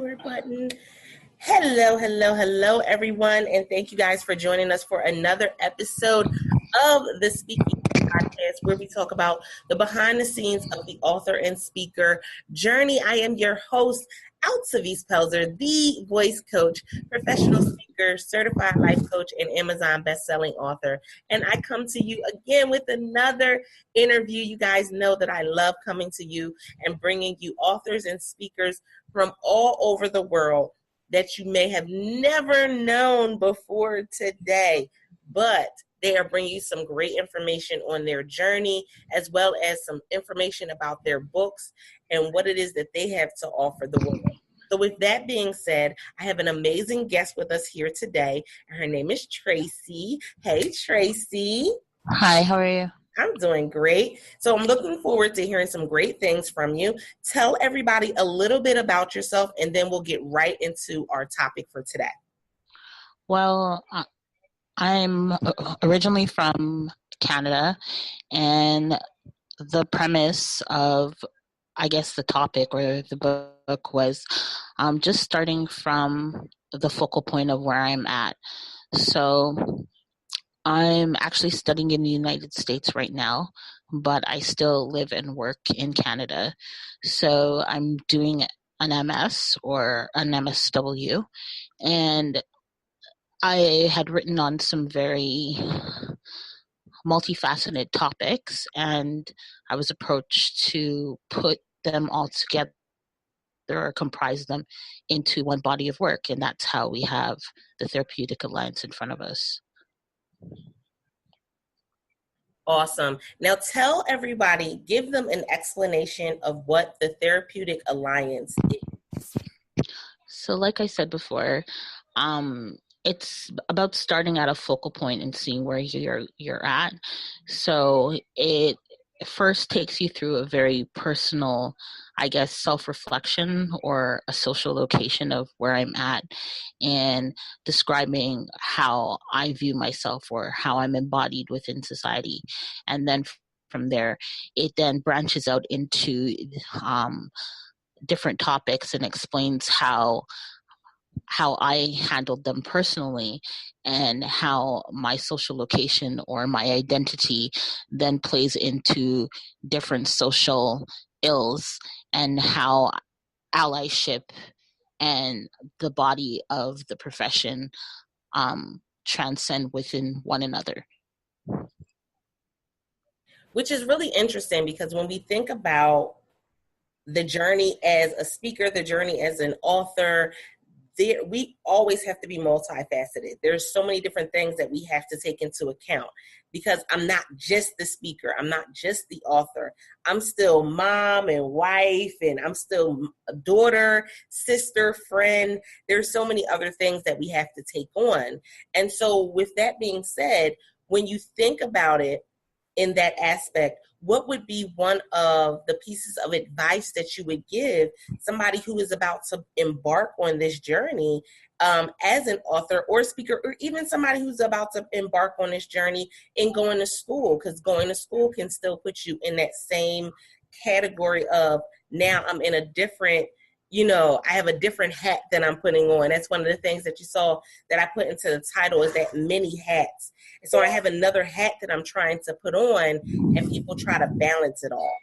record button. Hello, everyone, and thank you guys for joining us for another episode of the Speaking Podcast, where we talk about the behind the scenes of the author and speaker journey. I am your host, Altavis Pelzer, the voice coach, professional speaker, certified life coach, and Amazon best-selling author. And I come to you again with another interview. You guys know that I love coming to you and bringing you authors and speakers from all over the world that you may have never known before today, but they are bringing you some great information on their journey, as well as some information about their books and what it is that they have to offer the world. So with that being said, I have an amazing guest with us here today. Her name is TrayCee. Hey, TrayCee. Hi, how are you? I'm doing great. So I'm looking forward to hearing some great things from you. Tell everybody a little bit about yourself, and then we'll get right into our topic for today. Well, I'm originally from Canada, and the premise of, I guess, the topic or the book was just starting from the focal point of where I'm at. So I'm actually studying in the United States right now, but I still live and work in Canada. So I'm doing an MS or an MSW, and I had written on some very multifaceted topics, and I was approached to put them all together or comprise them into one body of work, and that's how we have the Therapeutic Alliance in front of us. Awesome. Now tell everybody, give them an explanation of what the Therapeutic Alliance is. So like I said before, it's about starting at a focal point and seeing where you're at. So it first takes you through a very personal, I guess, self-reflection or a social location of where I'm at and describing how I view myself or how I'm embodied within society. And then from there, it then branches out into different topics and explains how I handled them personally and how my social location or my identity then plays into different social ills and how allyship and the body of the profession transcend within one another. Which is really interesting because when we think about the journey as a speaker, the journey as an author, we always have to be multifaceted. There's so many different things that we have to take into account because I'm not just the speaker. I'm not just the author. I'm still mom and wife, and I'm still a daughter, sister, friend. There's so many other things that we have to take on. And so with that being said, when you think about it in that aspect, what would be one of the pieces of advice that you would give somebody who is about to embark on this journey as an author or speaker, or even somebody who's about to embark on this journey in going to school? Because going to school can still put you in that same category of, now I'm in a different, I have a different hat that I'm putting on. That's one of the things that you saw that I put into the title, is that many hats. And so I have another hat that I'm trying to put on, and people try to balance it all.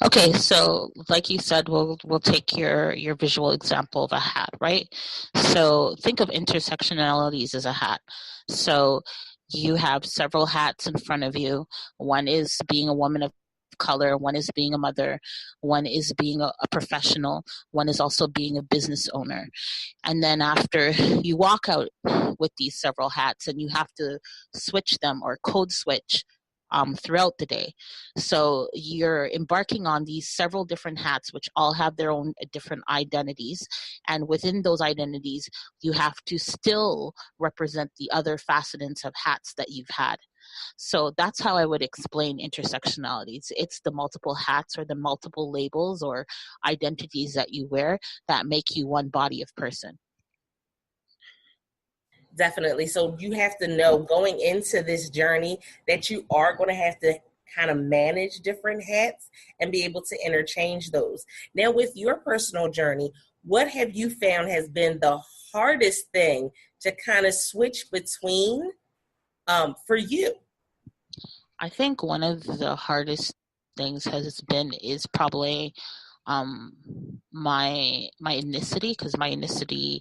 Okay, so like you said, we'll take your visual example of a hat, right? So think of intersectionalities as a hat. So you have several hats in front of you. One is being a woman of color, one is being a mother, one is being a professional, one is also being a business owner. And then after you walk out with these several hats, and you have to switch them or code switch throughout the day. So you're embarking on these several different hats, which all have their own different identities. And within those identities, you have to still represent the other facets of hats that you've had. So that's how I would explain intersectionalities. It's the multiple hats or the multiple labels or identities that you wear that make you one body of person. Definitely. So you have to know going into this journey that you are going to have to kind of manage different hats and be able to interchange those. Now, with your personal journey, what have you found has been the hardest thing to kind of switch between for you? I think one of the hardest things is probably um my ethnicity, because my ethnicity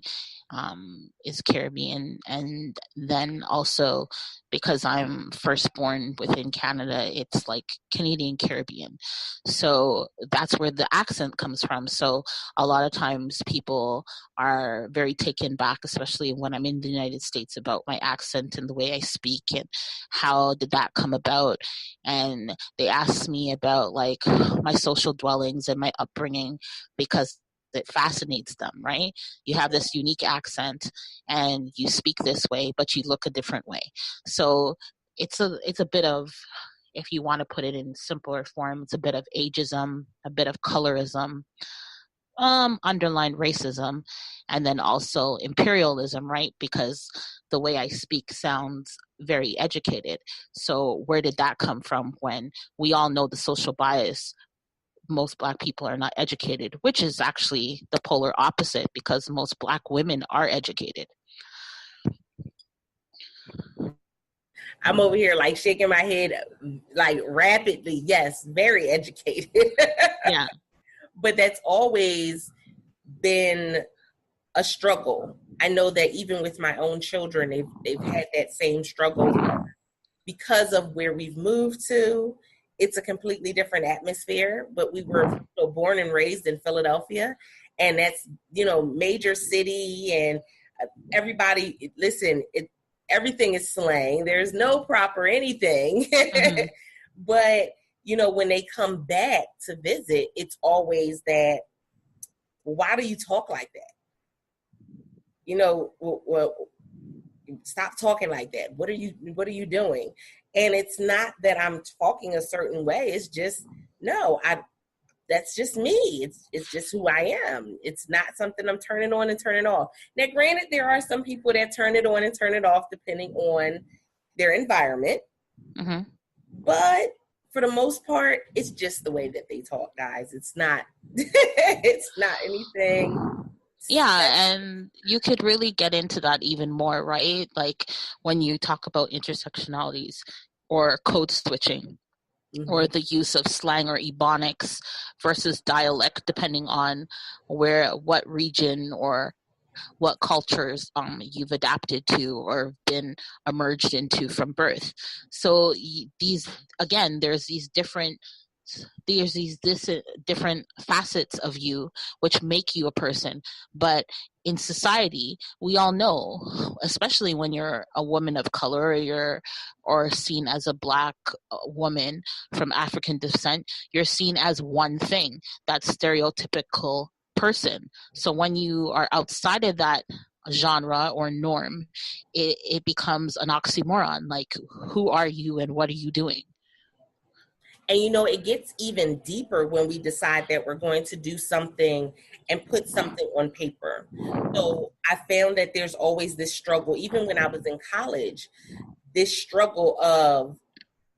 is Caribbean, and then also because I'm firstborn within Canada, it's like Canadian Caribbean, so that's where the accent comes from. So a lot of times people are very taken back, especially when I'm in the United States, about my accent and the way I speak and how did that come about. And they ask me about like my social dwellings and my upbringing, because it fascinates them, right? You have this unique accent and you speak this way, but you look a different way. So it's a bit of, if you want to put it in simpler form, it's a bit of ageism, a bit of colorism, underlying racism, and then also imperialism, right? Because the way I speak sounds very educated. So where did that come from, when we all know the social bias? Most Black people are not educated, which is actually the polar opposite, because most Black women are educated. I'm over here like shaking my head like rapidly. Yes, very educated. Yeah. But that's always been a struggle. I know that even with my own children, they've had that same struggle because of where we've moved to. It's a completely different atmosphere, but we were born and raised in Philadelphia, and that's, major city, and everybody, listen, everything is slang. There's no proper anything. Mm-hmm. But, when they come back to visit, it's always that, why do you talk like that? Well, stop talking like that. What are you doing? And it's not that I'm talking a certain way. It's just, no, that's just me. It's just who I am. It's not something I'm turning on and turning off. Now, granted, there are some people that turn it on and turn it off depending on their environment. Mm-hmm. But for the most part, it's just the way that they talk, guys. It's not it's not anything. Yeah, and you could really get into that even more, right? Like when you talk about intersectionalities or code switching, or the use of slang or ebonics versus dialect, depending on what region or what cultures you've adapted to or been emerged into from birth. So these, again, there's these different facets of you which make you a person. But in society, we all know, especially when you're a woman of color, or seen as a Black woman from African descent, you're seen as one thing, that stereotypical person. So when you are outside of that genre or norm, it becomes an oxymoron. Like, who are you and what are you doing? And it gets even deeper when we decide that we're going to do something and put something on paper. So I found that there's always this struggle, even when I was in college, this struggle of,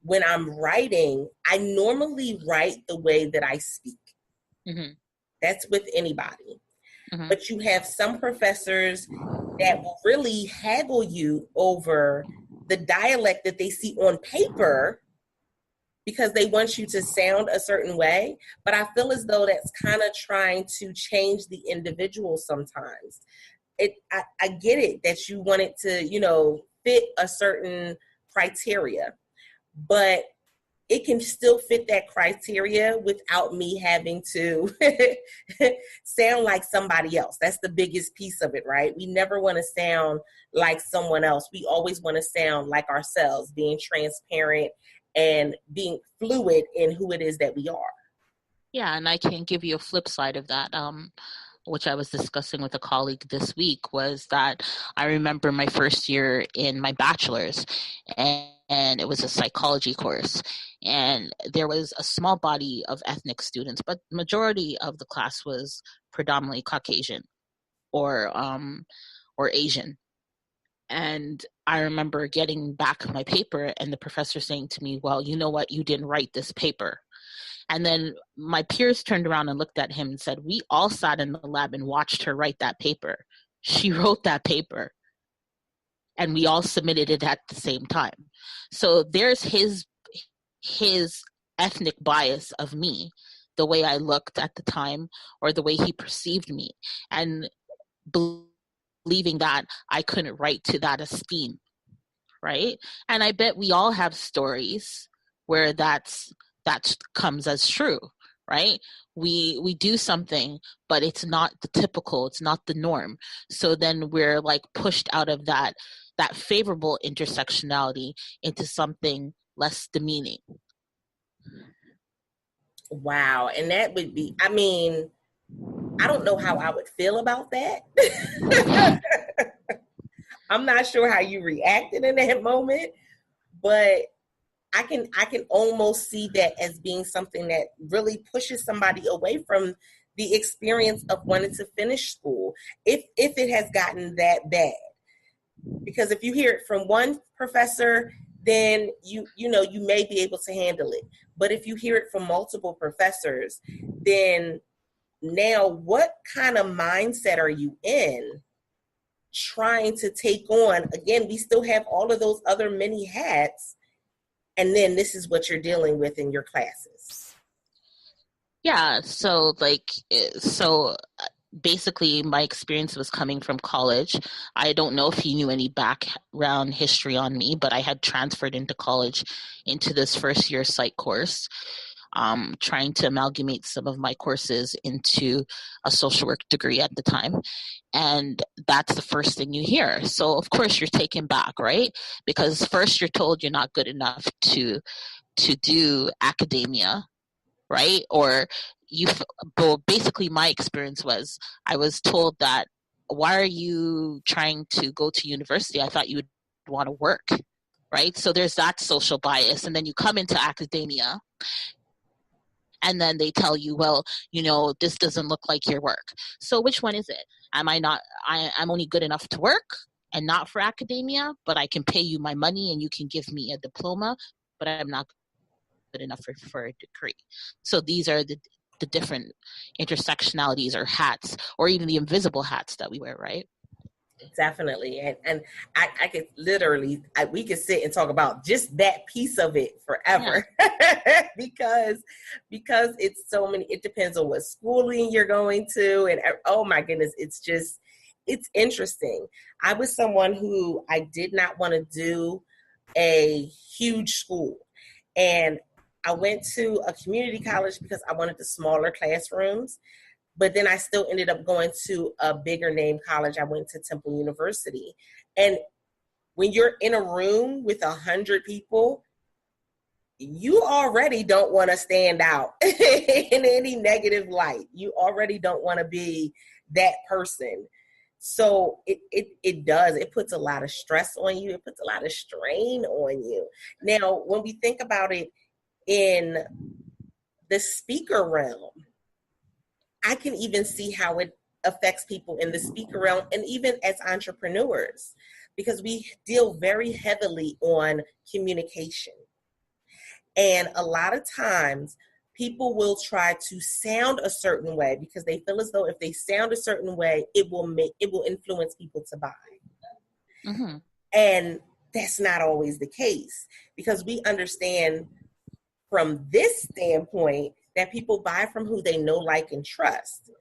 when I'm writing, I normally write the way that I speak. Mm-hmm. That's with anybody. Mm-hmm. But you have some professors that will really haggle you over the dialect that they see on paper, because they want you to sound a certain way. But I feel as though that's kind of trying to change the individual sometimes. I get it that you want it to, fit a certain criteria, but it can still fit that criteria without me having to sound like somebody else. That's the biggest piece of it, right? We never want to sound like someone else. We always want to sound like ourselves, being transparent and being fluid in who it is that we are. Yeah, and I can give you a flip side of that, which I was discussing with a colleague this week, was that I remember my first year in my bachelor's, and it was a psychology course, and there was a small body of ethnic students, but majority of the class was predominantly Caucasian or Asian. And I remember getting back my paper and the professor saying to me, well, you know what? You didn't write this paper. And then my peers turned around and looked at him and said, we all sat in the lab and watched her write that paper. She wrote that paper. And we all submitted it at the same time. So there's his ethnic bias of me, the way I looked at the time or the way he perceived me. And believing that I couldn't write to that esteem, right? And I bet we all have stories where that comes as true, right? We do something, but it's not the typical, it's not the norm. So then we're like pushed out of that favorable intersectionality into something less demeaning. Wow. And that would be, I mean, I don't know how I would feel about that. I'm not sure how you reacted in that moment, but I can almost see that as being something that really pushes somebody away from the experience of wanting to finish school, if it has gotten that bad. Because if you hear it from one professor, then you may be able to handle it. But if you hear it from multiple professors, then now what kind of mindset are you in trying to take on? Again, we still have all of those other many hats, and then this is what you're dealing with in your classes. Yeah, so basically my experience was coming from college. I don't know if he knew any background history on me, but I had transferred into college into this first year psych course, trying to amalgamate some of my courses into a social work degree at the time. And that's the first thing you hear. So of course you're taken back, right? Because first you're told you're not good enough to do academia, right? Or basically my experience was I was told that, why are you trying to go to university? I thought you would want to work, right? So there's that social bias. And then you come into academia and then they tell you, well, this doesn't look like your work. So which one is it? I'm only good enough to work and not for academia, but I can pay you my money and you can give me a diploma, but I'm not good enough for a degree. So these are the different intersectionalities or hats, or even the invisible hats that we wear, right? Definitely. And I could literally, we could sit and talk about just that piece of it forever. Yeah. because it's so many, it depends on what schooling you're going to, and oh my goodness, it's interesting. I was someone who I did not want to do a huge school, and I went to a community college because I wanted the smaller classrooms. But then I still ended up going to a bigger name college. I went to Temple University. And when you're in a room with 100 people, you already don't want to stand out in any negative light. You already don't want to be that person. So it puts a lot of stress on you. It puts a lot of strain on you. Now, when we think about it in the speaker realm, I can even see how it affects people in the speaker realm and even as entrepreneurs, because we deal very heavily on communication. And a lot of times people will try to sound a certain way because they feel as though if they sound a certain way, it will influence people to buy. Mm-hmm. And that's not always the case, because we understand from this standpoint that people buy from who they know, like, and trust.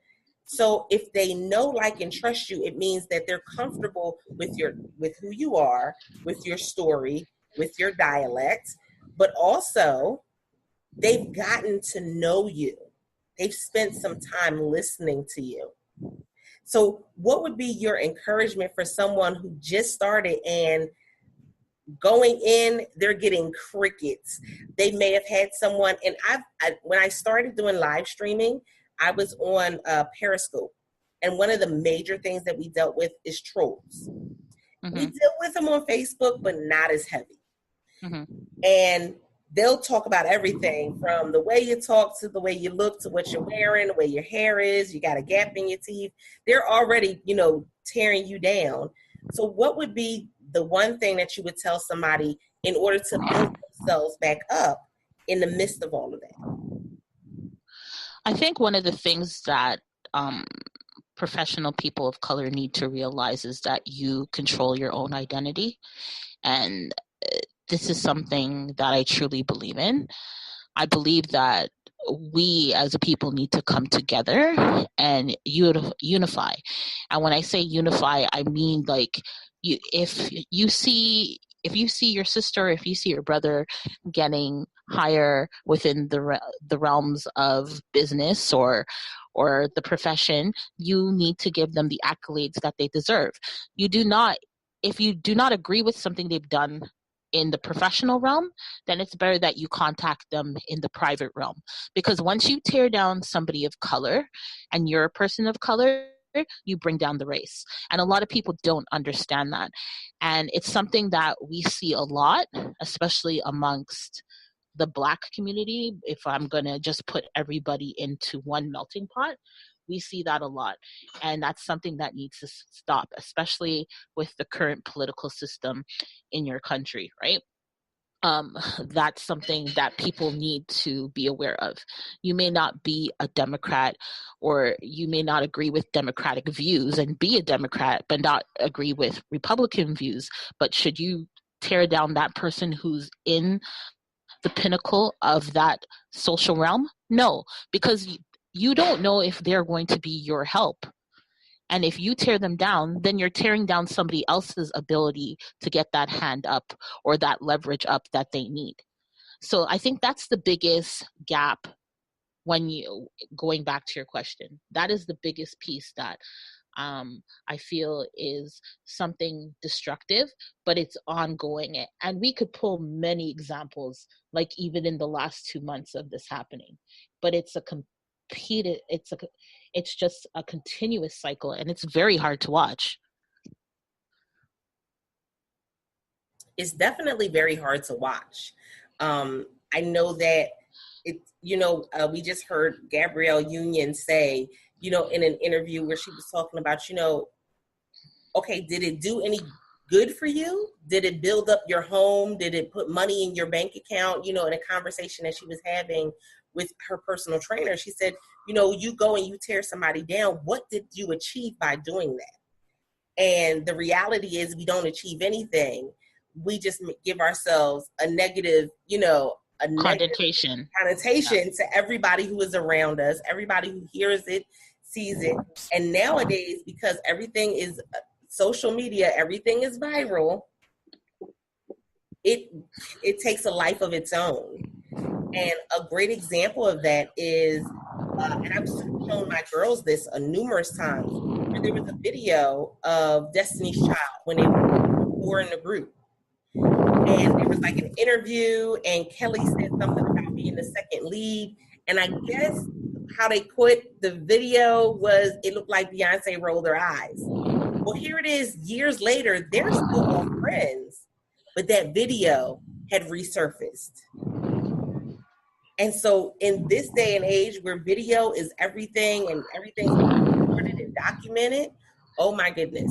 So if they know, like, and trust you, it means that they're comfortable with who you are, with your story, with your dialect, but also they've gotten to know you. They've spent some time listening to you. So what would be your encouragement for someone who just started and going in, they're getting crickets? They may have had someone, and when I started doing live streaming, I was on Periscope, and one of the major things that we dealt with is trolls. Mm-hmm. We deal with them on Facebook, but not as heavy. Mm-hmm. And they'll talk about everything from the way you talk to the way you look to what you're wearing, the way your hair is, you got a gap in your teeth. They're already, tearing you down. So what would be the one thing that you would tell somebody in order to build themselves back up in the midst of all of that? I think one of the things that professional people of color need to realize is that you control your own identity. And this is something that I truly believe in. I believe that we as a people need to come together and unify. And when I say unify, I mean like if you see your sister, if you see your brother getting higher within the realms of business or the profession, you need to give them the accolades that they deserve. If you do not agree with something they've done in the professional realm, then it's better that you contact them in the private realm. Because once you tear down somebody of color and you're a person of color, you bring down the race. And a lot of people don't understand that. And it's something that we see a lot, especially amongst the Black community. If I'm going to just put everybody into one melting pot, we see that a lot. And that's something that needs to stop, especially with the current political system in your country, right? That's something that people need to be aware of. You may not be a Democrat, or you may not agree with Democratic views and be a Democrat, but not agree with Republican views. But should you tear down that person who's in the pinnacle of that social realm? No, because you don't know if they're going to be your help. And if you tear them down, then you're tearing down somebody else's ability to get that hand up or that leverage up that they need. So I think that's the biggest gap when you, going back to your question, that is the biggest piece that I feel is something destructive, but it's ongoing. And we could pull many examples, like even in the last 2 months of this happening, but it's just a continuous cycle, and it's very hard to watch. It's definitely very hard to watch. I know that we just heard Gabrielle Union say, in an interview where she was talking about, okay, did it do any good for you? Did it build up your home? Did it put money in your bank account? In a conversation that she was having with her personal trainer, she said, you go and you tear somebody down. What did you achieve by doing that? And the reality is we don't achieve anything. We just give ourselves a negative, connotation to everybody who is around us, everybody who hears it, sees it. And nowadays, because everything is social media, everything is viral, it takes a life of its own. And a great example of that is, and I've shown my girls this numerous times, where there was a video of Destiny's Child when they were in the group. And there was like an interview, and Kelly said something about being the second lead. And I guess how they put the video was, it looked like Beyonce rolled her eyes. Well, here it is, years later, they're still all friends, but that video had resurfaced. And so in this day and age where video is everything and everything's recorded and documented, oh my goodness.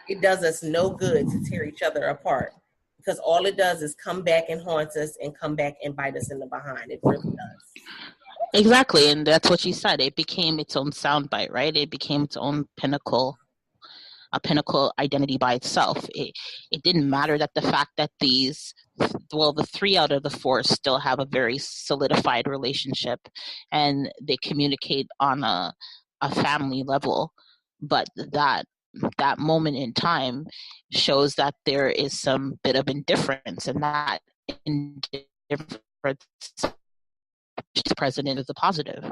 It does us no good to tear each other apart, because all it does is come back and haunt us and come back and bite us in the behind. It really does. Exactly. And that's what you said. It became its own soundbite, right? It became its own a pinnacle identity by itself. It didn't matter that the fact that the 3 out of the 4 still have a very solidified relationship and they communicate on a family level, but that moment in time shows that there is some bit of indifference, and that indifference is present as a positive.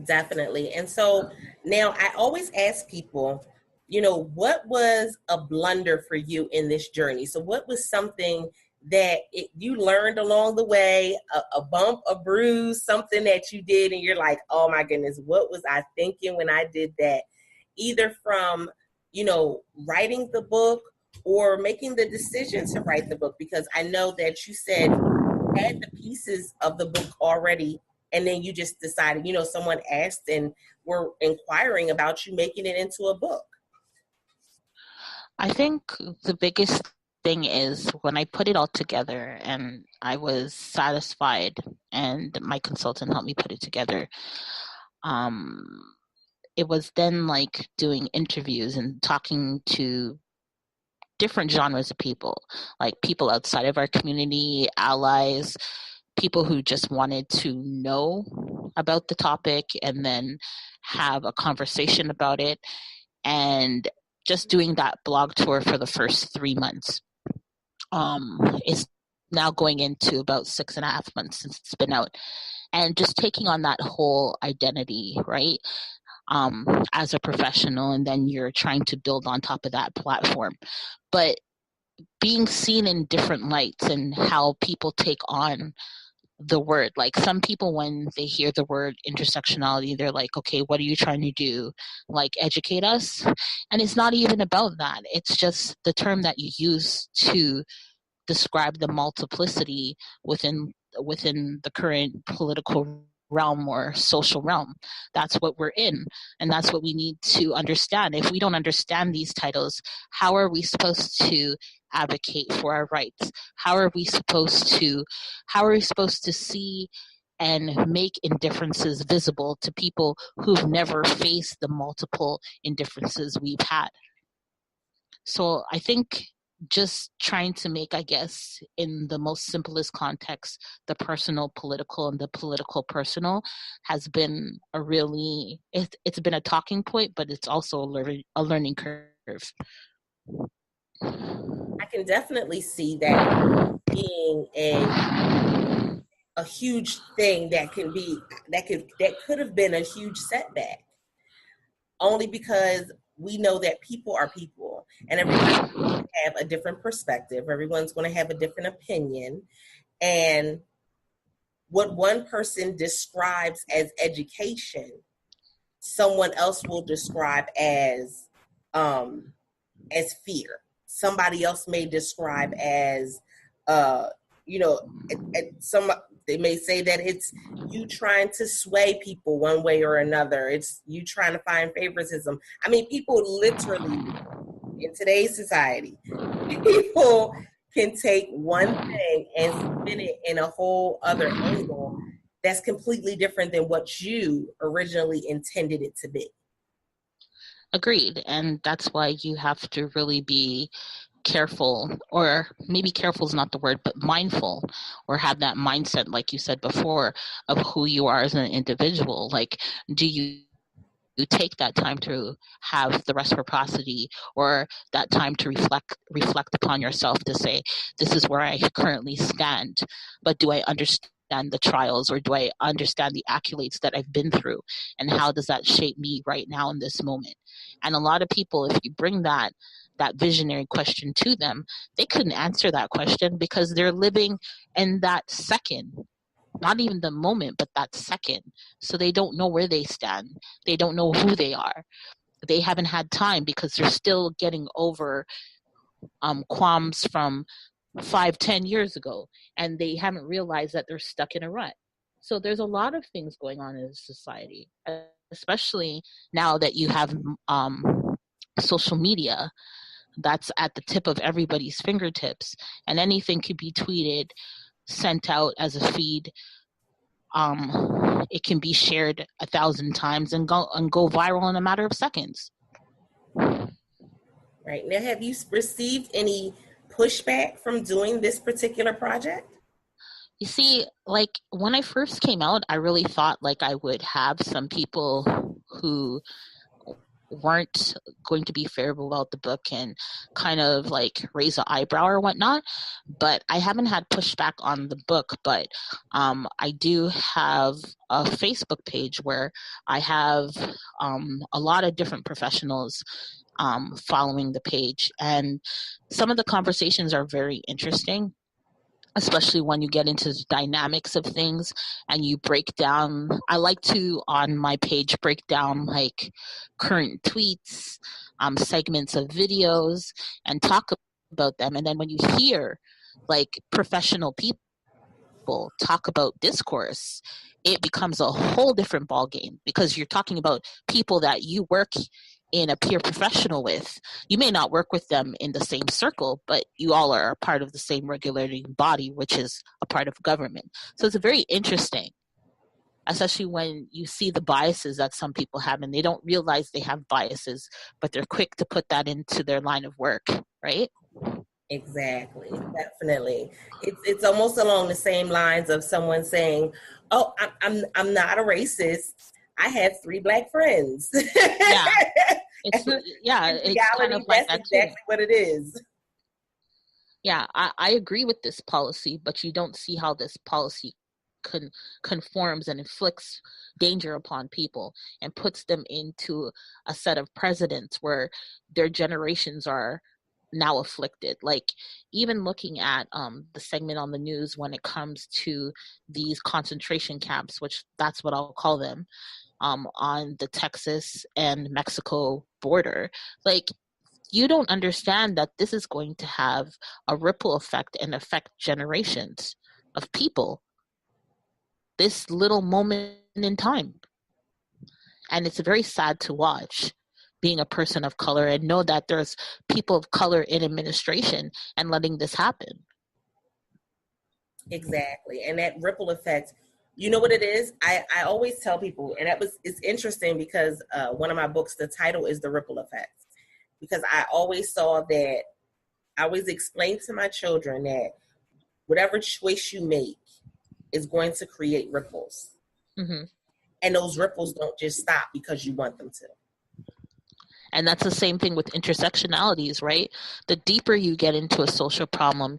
Definitely. And so now I always ask people, what was a blunder for you in this journey? So what was something that you learned along the way, a bump, a bruise, something that you did and you're like, oh my goodness, what was I thinking when I did that? Either from, writing the book or making the decision to write the book, because I know that you said you had the pieces of the book already and then you just decided, someone asked and were inquiring about you making it into a book? I think the biggest thing is when I put it all together and I was satisfied and my consultant helped me put it together. It was then like doing interviews and talking to different genres of people, like people outside of our community, allies, people who just wanted to know about the topic and then have a conversation about it, and just doing that blog tour for the first 3 months. It's now going into about 6.5 months since it's been out, and just taking on that whole identity, right? As a professional, and then you're trying to build on top of that platform. But being seen in different lights and how people take on the word. Like some people, when they hear the word intersectionality, they're like, okay, what are you trying to do? Like educate us? And it's not even about that. It's just the term that you use to describe the multiplicity within the current political realm or social realm. That's what we're in, and that's what we need to understand. If we don't understand these titles, how are we supposed to advocate for our rights? How are we supposed to see and make indifferences visible to people who've never faced the multiple indifferences we've had? So I think just trying to make, I guess, in the most simplest context, the personal political and the political personal has been it's been a talking point, but it's also a learning curve. I can definitely see that being a huge thing that could have been a huge setback, only because we know that people are people, and everyone's going to have a different perspective. Everyone's going to have a different opinion, and what one person describes as education, someone else will describe as fear. Somebody else may describe as, uh, you know, some they may say that it's you trying to sway people one way or another. It's you trying to find favoritism. I mean, people literally in today's society, people can take one thing and spin it in a whole other angle that's completely different than what you originally intended it to be. Agreed. And that's why you have to really be careful, or maybe careful is not the word, but mindful, or have that mindset, like you said before, of who you are as an individual. Like, do you take that time to have the reciprocity, or that time to reflect upon yourself to say, this is where I currently stand, but do I understand the trials, or do I understand the accolades that I've been through, and how does that shape me right now in this moment? And a lot of people, if you bring that visionary question to them, they couldn't answer that question because they're living in that second, not even the moment, but that second. So they don't know where they stand. They don't know who they are. They haven't had time because they're still getting over qualms from 5-10 years ago, and they haven't realized that they're stuck in a rut. So there's a lot of things going on in society, especially now that you have social media that's at the tip of everybody's fingertips, and anything could be tweeted, sent out as a feed. It can be shared 1,000 times and go viral in a matter of seconds. Right now, have you received any pushback from doing this particular project? You see, like when I first came out, I really thought like I would have some people who weren't going to be favorable about the book and kind of like raise an eyebrow or whatnot, but I haven't had pushback on the book. But I do have a Facebook page where I have a lot of different professionals following the page, and some of the conversations are very interesting, especially when you get into the dynamics of things and you break down. I like to, on my page, break down like current tweets, segments of videos, and talk about them. And then when you hear like professional people people talk about discourse, it becomes a whole different ballgame, because you're talking about people that you work in a peer professional with. You may not work with them in the same circle, but you all are a part of the same regulating body, which is a part of government. So it's very interesting, especially when you see the biases that some people have, and they don't realize they have biases, but they're quick to put that into their line of work, right? Exactly, definitely. It's almost along the same lines of someone saying, "Oh, I'm not a racist. I have 3 Black friends." Yeah, it's yeah, In it's kind reality, of like that's that too. exactly what it is. Yeah, I agree with this policy, but you don't see how this policy conforms and inflicts danger upon people and puts them into a set of precedents where their generations are now afflicted. Like, even looking at the segment on the news when it comes to these concentration camps, which that's what I'll call them, on the Texas and Mexico border, like, you don't understand that this is going to have a ripple effect and affect generations of people, this little moment in time. And it's very sad to watch, being a person of color, and know that there's people of color in administration and letting this happen. Exactly, and that ripple effect. You know what it is? I always tell people, and it's interesting because one of my books, the title is The Ripple Effect, because I always saw that. I always explain to my children that whatever choice you make is going to create ripples. Mm-hmm. And those ripples don't just stop because you want them to. And that's the same thing with intersectionalities, right? The deeper you get into a social problem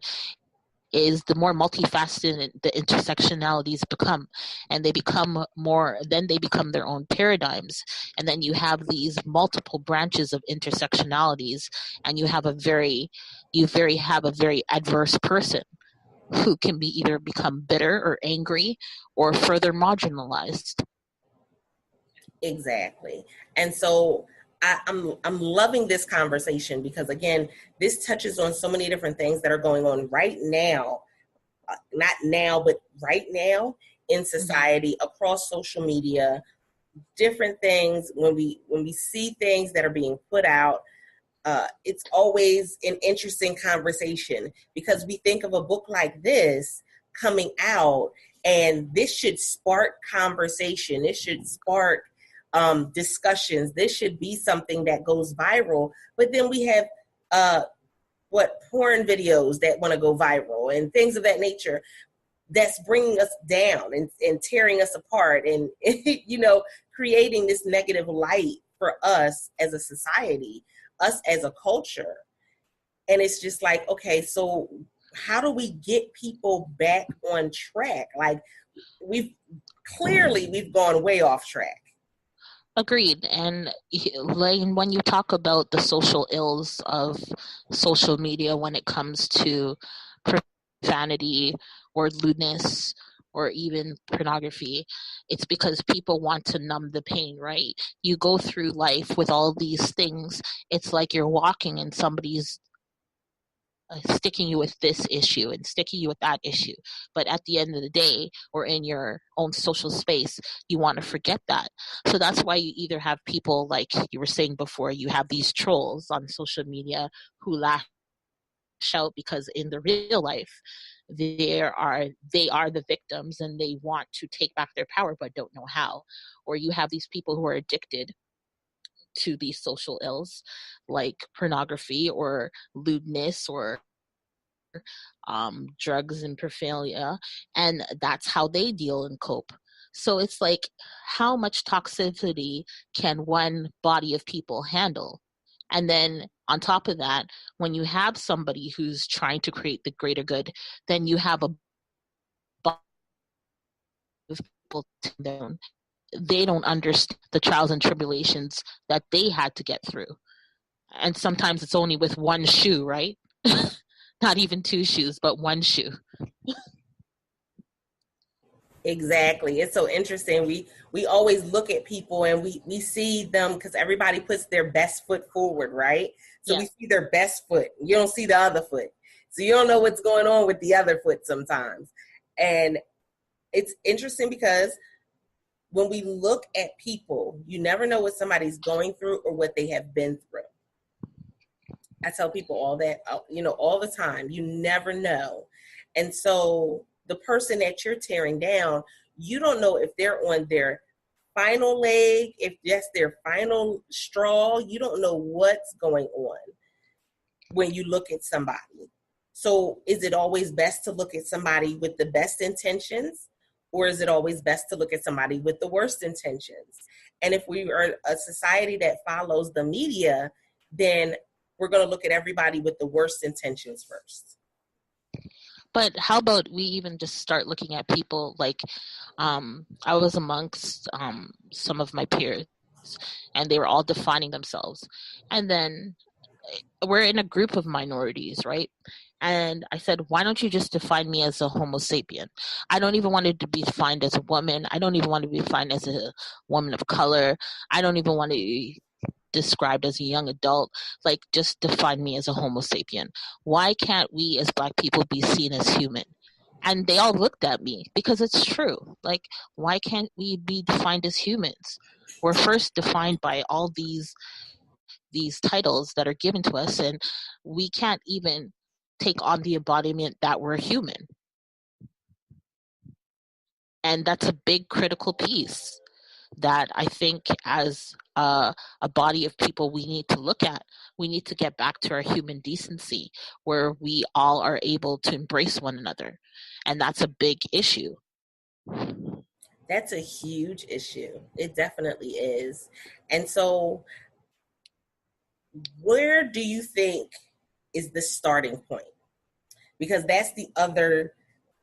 is the more multifaceted the intersectionalities become, and they become more, then they become their own paradigms, and then you have these multiple branches of intersectionalities, and you have a very adverse person who can be either become bitter or angry or further marginalized. Exactly. And so I'm loving this conversation because, again, this touches on so many different things that are going on right now, not now, but right now in society, mm-hmm. across social media, different things. When we see things that are being put out, it's always an interesting conversation, because we think of a book like this coming out, and this should spark conversation. This should spark discussions. This should be something that goes viral. But then we have porn videos that want to go viral and things of that nature, that's bringing us down and tearing us apart, and creating this negative light for us as a society, us as a culture. And it's just like, okay, so how do we get people back on track? Like, we've gone way off track. Agreed. And like, when you talk about the social ills of social media when it comes to profanity or lewdness or even pornography, it's because people want to numb the pain, right? You go through life with all these things. It's like you're walking and somebody's sticking you with this issue and sticking you with that issue. But at the end of the day, or in your own social space, you want to forget that. So that's why you either have people, like you were saying before, you have these trolls on social media who lash out because in the real life, they are the victims and they want to take back their power but don't know how. Or you have these people who are addicted to these social ills like pornography or lewdness or drugs and paraphernalia, and that's how they deal and cope. So it's like, how much toxicity can one body of people handle? And then on top of that, when you have somebody who's trying to create the greater good, then you have a body of people down. They don't understand the trials and tribulations that they had to get through. And sometimes it's only with one shoe, right? Not even 2 shoes, but 1 shoe. Exactly. It's so interesting. We always look at people and we see them because everybody puts their best foot forward, right? So yeah. We see their best foot. You don't see the other foot. So you don't know what's going on with the other foot sometimes. And it's interesting because when we look at people, you never know what somebody's going through or what they have been through. I tell people all that, all the time. You never know. And so the person that you're tearing down, you don't know if they're on their final leg, if that's their final straw. You don't know what's going on when you look at somebody. So is it always best to look at somebody with the best intentions? Or is it always best to look at somebody with the worst intentions? And if we are a society that follows the media, then we're going to look at everybody with the worst intentions first. But how about we even just start looking at people like I was amongst some of my peers, and they were all defining themselves. And then we're in a group of minorities, right? And I said, why don't you just define me as a Homo sapien? I don't even want to be defined as a woman. I don't even want to be defined as a woman of color. I don't even want to be described as a young adult. Like, just define me as a Homo sapien. Why can't we as Black people be seen as human? And they all looked at me because it's true. Like, why can't we be defined as humans? We're first defined by all these titles that are given to us, and we can't even take on the embodiment that we're human. And that's a big critical piece that I think as a body of people we need to look at. We need to get back to our human decency where we all are able to embrace one another. And that's a big issue. That's a huge issue. It definitely is. And so where do you think is the starting point? Because that's the other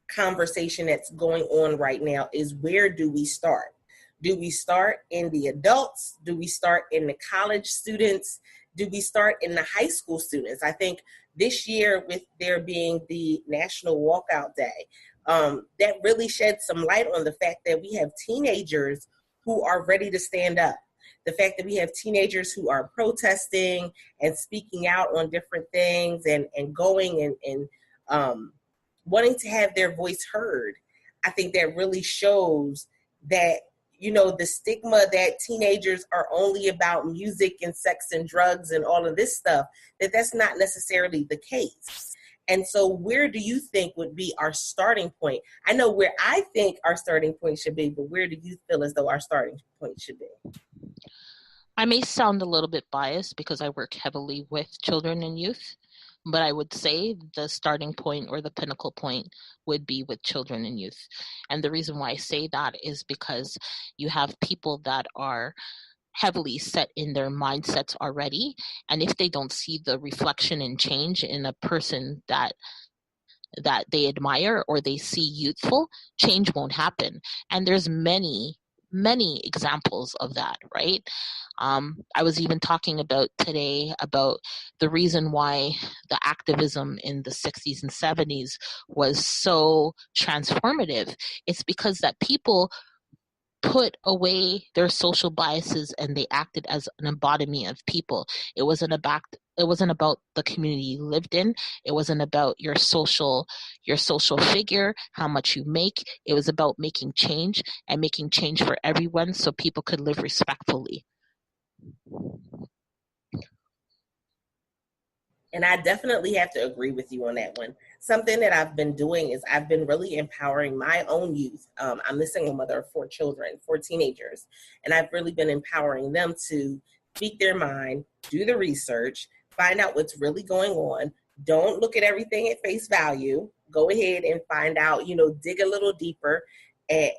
conversation that's going on right now, is where do we start? Do we start in the adults? Do we start in the college students? Do we start in the high school students? I think this year, with there being the National Walkout Day, that really shed some light on the fact that we have teenagers who are ready to stand up. The fact that we have teenagers who are protesting and speaking out on different things and going and wanting to have their voice heard. I think that really shows that, the stigma that teenagers are only about music and sex and drugs and all of this stuff, that's not necessarily the case. And so where do you think would be our starting point? I know where I think our starting point should be, but where do you feel as though our starting point should be? I may sound a little bit biased because I work heavily with children and youth, but I would say the starting point or the pinnacle point would be with children and youth. And the reason why I say that is because you have people that are heavily set in their mindsets already. And if they don't see the reflection and change in a person that they admire or they see youthful, change won't happen. And there's many examples of that, right? I was even talking about today about the reason why the activism in the 60s and 70s was so transformative. It's because that people put away their social biases and they acted as an embodiment of people. It wasn't about the community you lived in. It wasn't about your social figure, how much you make. It was about making change and making change for everyone so people could live respectfully. And I definitely have to agree with you on that one. Something that I've been doing is I've been really empowering my own youth. I'm the single mother of 4 children, 4 teenagers, and I've really been empowering them to speak their mind, do the research, find out what's really going on. Don't look at everything at face value. Go ahead and find out, dig a little deeper. And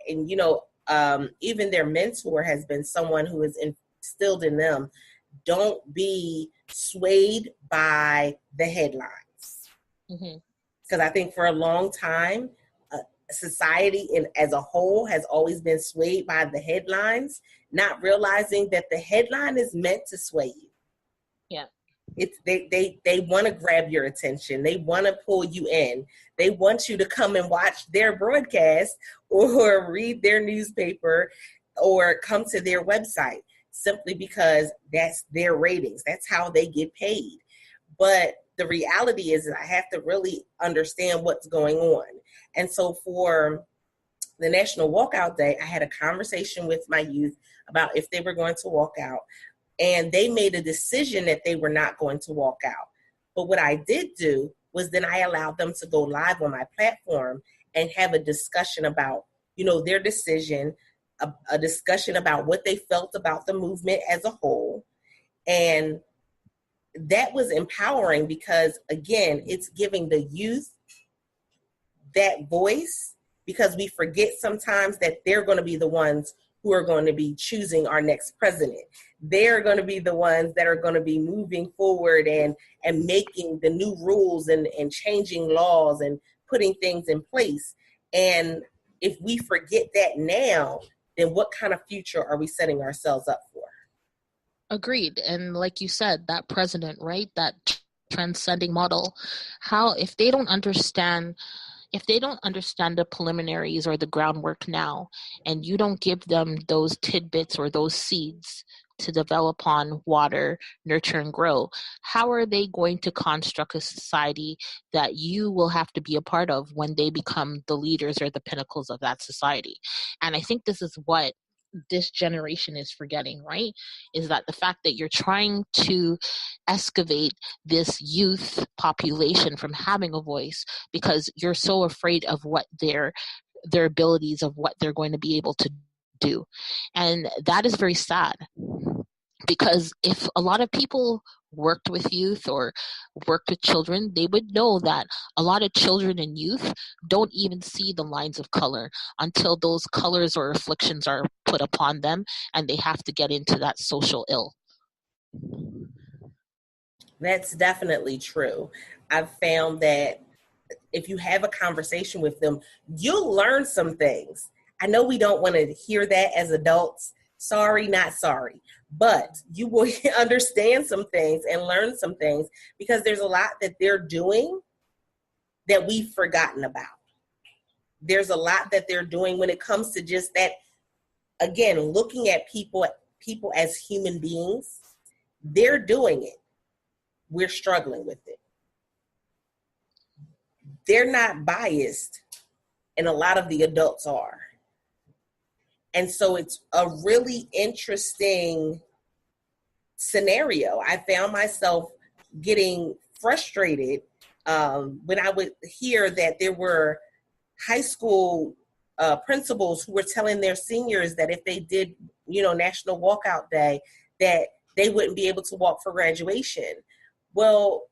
even their mentor has been someone who has instilled in them, don't be swayed by the headlines. Because I think for a long time, society as a whole has always been swayed by the headlines, not realizing that the headline is meant to sway you. Yeah. It's they want to grab your attention. They want to pull you in. They want you to come and watch their broadcast or read their newspaper or come to their website, simply because that's their ratings. That's how they get paid. But the reality is that I have to really understand what's going on. And so for the National Walkout Day, I had a conversation with my youth about if they were going to walk out, and they made a decision that they were not going to walk out. But what I did do was then I allowed them to go live on my platform and have a discussion about, their decision, a discussion about what they felt about the movement as a whole. And that was empowering because, again, it's giving the youth that voice, because we forget sometimes that they're going to be the ones who are going to be choosing our next president. They're going to be the ones that are going to be moving forward and making the new rules and changing laws and putting things in place. And if we forget that now, then what kind of future are we setting ourselves up for? Agreed. And like you said, that president, right? That transcending model, if they don't understand the preliminaries or the groundwork now, and you don't give them those tidbits or those seeds to develop on, water, nurture, and grow, how are they going to construct a society that you will have to be a part of when they become the leaders or the pinnacles of that society? And I think this is what this generation is forgetting, right? Is that the fact that you're trying to excavate this youth population from having a voice because you're so afraid of what their abilities, of what they're going to be able to do. And that is very sad, because if a lot of people worked with youth or worked with children, they would know that a lot of children and youth don't even see the lines of color until those colors or afflictions are put upon them and they have to get into that social ill. That's definitely true. I've found that if you have a conversation with them, you'll learn some things. I know we don't want to hear that as adults. Sorry, not sorry. But you will understand some things and learn some things, because there's a lot that they're doing that we've forgotten about. There's a lot that they're doing when it comes to just that, again, looking at people as human beings. They're doing it. We're struggling with it. They're not biased, and a lot of the adults are. And so it's a really interesting scenario. I found myself getting frustrated when I would hear that there were high school principals who were telling their seniors that if they did, National Walkout Day, that they wouldn't be able to walk for graduation. Well,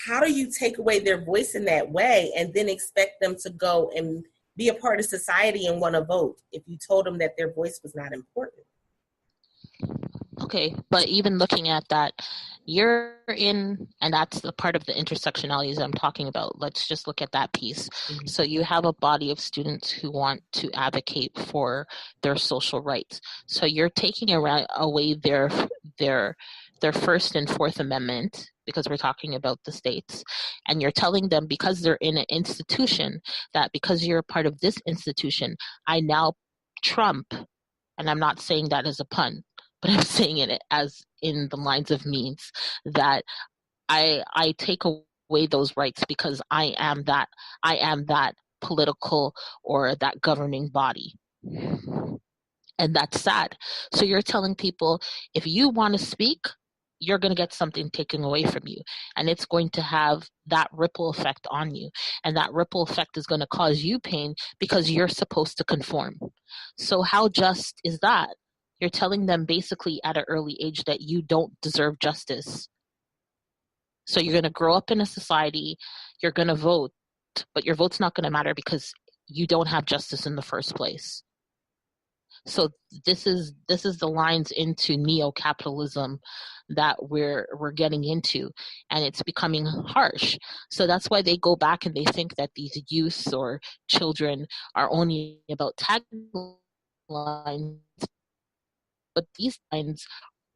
how do you take away their voice in that way and then expect them to go and be a part of society and want to vote if you told them that their voice was not important? Okay, but even looking at that, you're in, and that's the part of the intersectionalities I'm talking about. Let's just look at that piece. Mm-hmm. So you have a body of students who want to advocate for their social rights. So you're taking away their First and Fourth Amendment, because we're talking about the states, and you're telling them, because they're in an institution, that because you're a part of this institution, I now trump, and I'm not saying that as a pun, but I'm saying it as in the lines of means, that I take away those rights because I am that political or that governing body. And that's sad. So you're telling people, if you want to speak, you're going to get something taken away from you. And it's going to have that ripple effect on you. And that ripple effect is going to cause you pain because you're supposed to conform. So how just is that? You're telling them basically at an early age that you don't deserve justice. So you're going to grow up in a society, you're going to vote, but your vote's not going to matter because you don't have justice in the first place. So this is the lines into neo-capitalism that we're getting into, and it's becoming harsh. So that's why they go back and they think that these youths or children are only about taglines, but these lines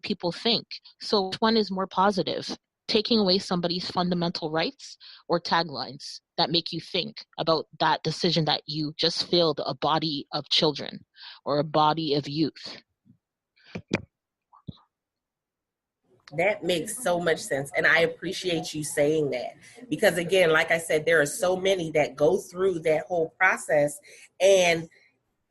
people think. So which one is more positive? Taking away somebody's fundamental rights, or taglines that make you think about that decision that you just failed a body of children or a body of youth? That makes so much sense. And I appreciate you saying that because, again, like I said, there are so many that go through that whole process. And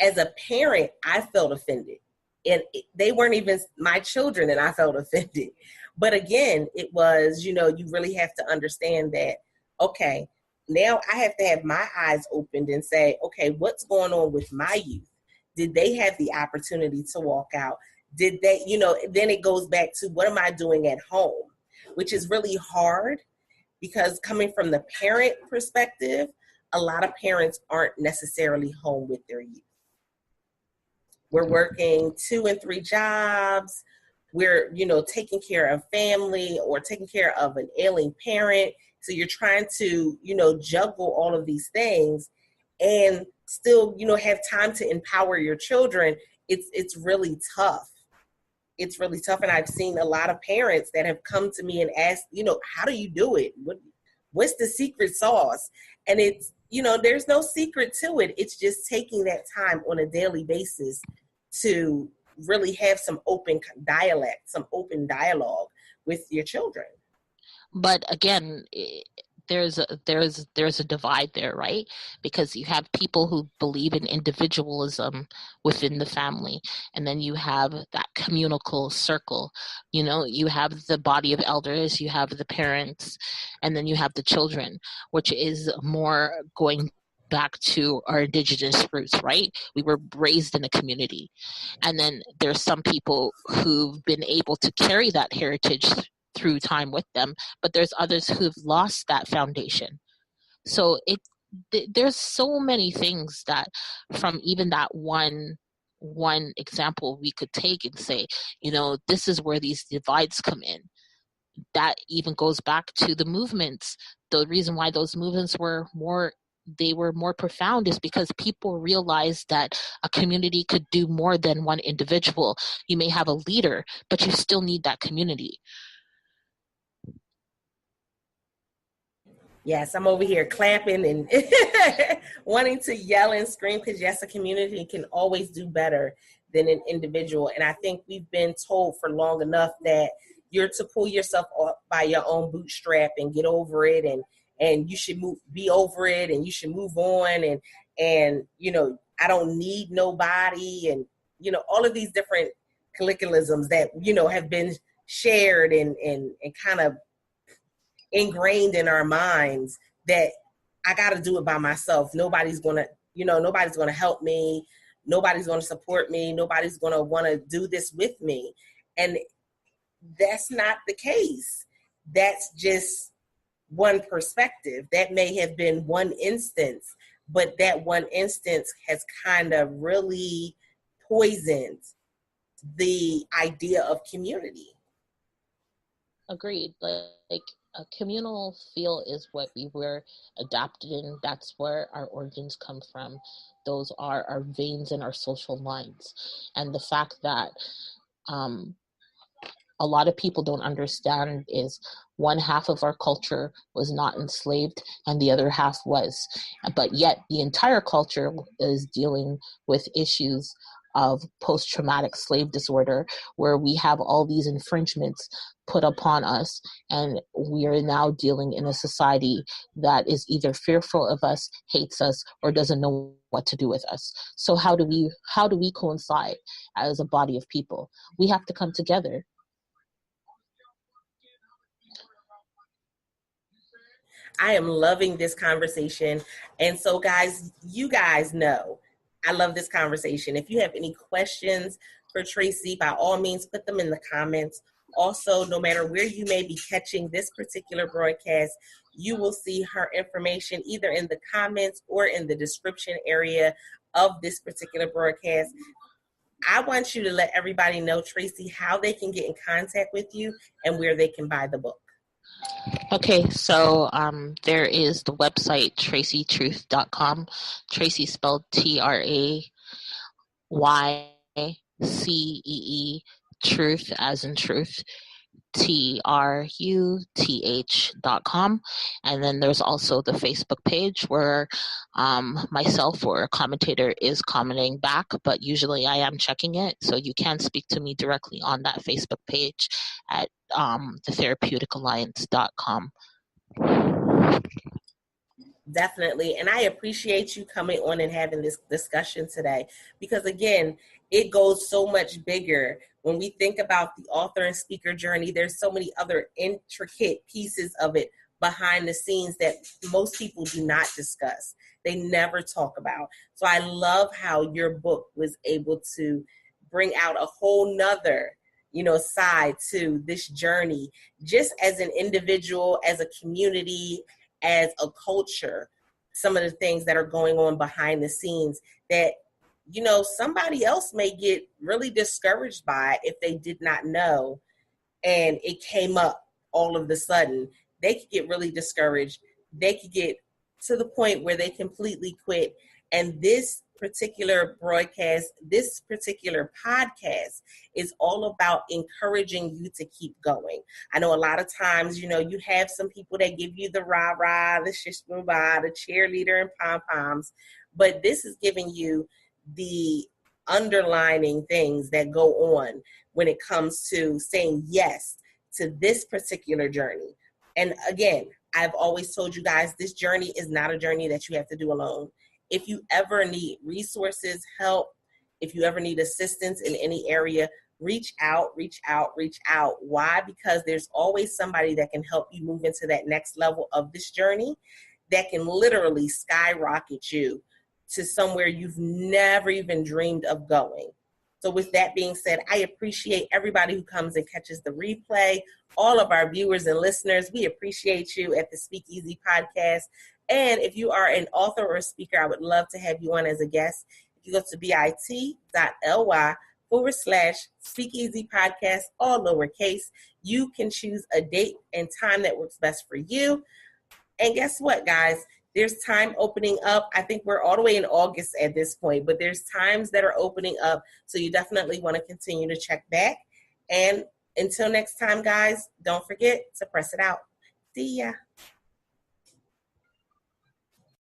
as a parent, I felt offended. And they weren't even my children, and I felt offended. But again, it was, you really have to understand that, okay, now I have to have my eyes opened and say, okay, what's going on with my youth? Did they have the opportunity to walk out? Did they, then it goes back to what am I doing at home, which is really hard because coming from the parent perspective, a lot of parents aren't necessarily home with their youth. We're working 2 and 3 jobs. We're, taking care of family or taking care of an ailing parent. So you're trying to, juggle all of these things and still, have time to empower your children. It's really tough. It's really tough. And I've seen a lot of parents that have come to me and asked, how do you do it? What's the secret sauce? And it's, there's no secret to it. It's just taking that time on a daily basis to really have some open dialogue with your children. But again, there's a divide there, right? Because you have people who believe in individualism within the family, and then you have that communal circle. You have the body of elders, you have the parents, and then you have the children, which is more going back to our indigenous roots, right? We were raised in a community. And then there's some people who've been able to carry that heritage through time with them, but there's others who've lost that foundation. So there's so many things that from even that one example we could take and say, this is where these divides come in. That even goes back to the movements. The reason why those movements were more profound is because people realized that a community could do more than one individual. You may have a leader, but you still need that community. Yes, I'm over here clapping and wanting to yell and scream because, yes, a community can always do better than an individual. And I think we've been told for long enough that you're to pull yourself up by your own bootstrap and get over it, and you should be over it, and you should move on, and I don't need nobody, and all of these different colloquialisms that have been shared and kind of ingrained in our minds that I got to do it by myself. Nobody's going to help me. Nobody's going to support me. Nobody's going to want to do this with me. And that's not the case. That's just one perspective. That may have been one instance, but that one instance has kind of really poisoned the idea of community. Agreed. Like a communal feel is what we were adapted in. That's where our origins come from. Those are our veins and our social lines. And the fact that a lot of people don't understand is one half of our culture was not enslaved and the other half was. But yet the entire culture is dealing with issues of post-traumatic slave disorder, where we have all these infringements put upon us, and we are now dealing in a society that is either fearful of us, hates us, or doesn't know what to do with us. So how do we coincide as a body of people? We have to come together. I am loving this conversation. And so, guys, you guys know I love this conversation. If you have any questions for TrayCee, by all means, put them in the comments. Also, no matter where you may be catching this particular broadcast, you will see her information either in the comments or in the description area of this particular broadcast. I want you to let everybody know, TrayCee, how they can get in contact with you and where they can buy the book. Okay, so there is the website TrayCeeTruth.com. TrayCee spelled TrayCee, truth as in truth. TRUTH.com. And then there's also the Facebook page where myself or a commentator is commenting back, but usually I am checking it. So you can speak to me directly on that Facebook page at therapeuticalliance.com. Definitely. And I appreciate you coming on and having this discussion today, because again, it goes so much bigger. When we think about the author and speaker journey, there's so many other intricate pieces of it behind the scenes that most people do not discuss. They never talk about. So I love how your book was able to bring out a whole nother side to this journey, just as an individual, as a community, as a culture, some of the things that are going on behind the scenes that, somebody else may get really discouraged by if they did not know and it came up all of a sudden. They could get really discouraged. They could get to the point where they completely quit. And this particular broadcast, this particular podcast is all about encouraging you to keep going. I know a lot of times, you have some people that give you the rah-rah, the shish-boo-bah, the cheerleader and pom-poms, but this is giving you the underlining things that go on when it comes to saying yes to this particular journey. And again, I've always told you guys, this journey is not a journey that you have to do alone. If you ever need resources, help, if you ever need assistance in any area, reach out. Why? Because there's always somebody that can help you move into that next level of this journey that can literally skyrocket you to somewhere you've never even dreamed of going. So with that being said, I appreciate everybody who comes and catches the replay. All of our viewers and listeners, we appreciate you at the Speakeasy Podcast. And if you are an author or a speaker, I would love to have you on as a guest. If you go to bit.ly/Speakeasy Podcast, all lowercase, you can choose a date and time that works best for you. And guess what, guys? There's time opening up. I think we're all the way in August at this point, but there's times that are opening up. So you definitely want to continue to check back. And until next time, guys, don't forget to press it out. See ya.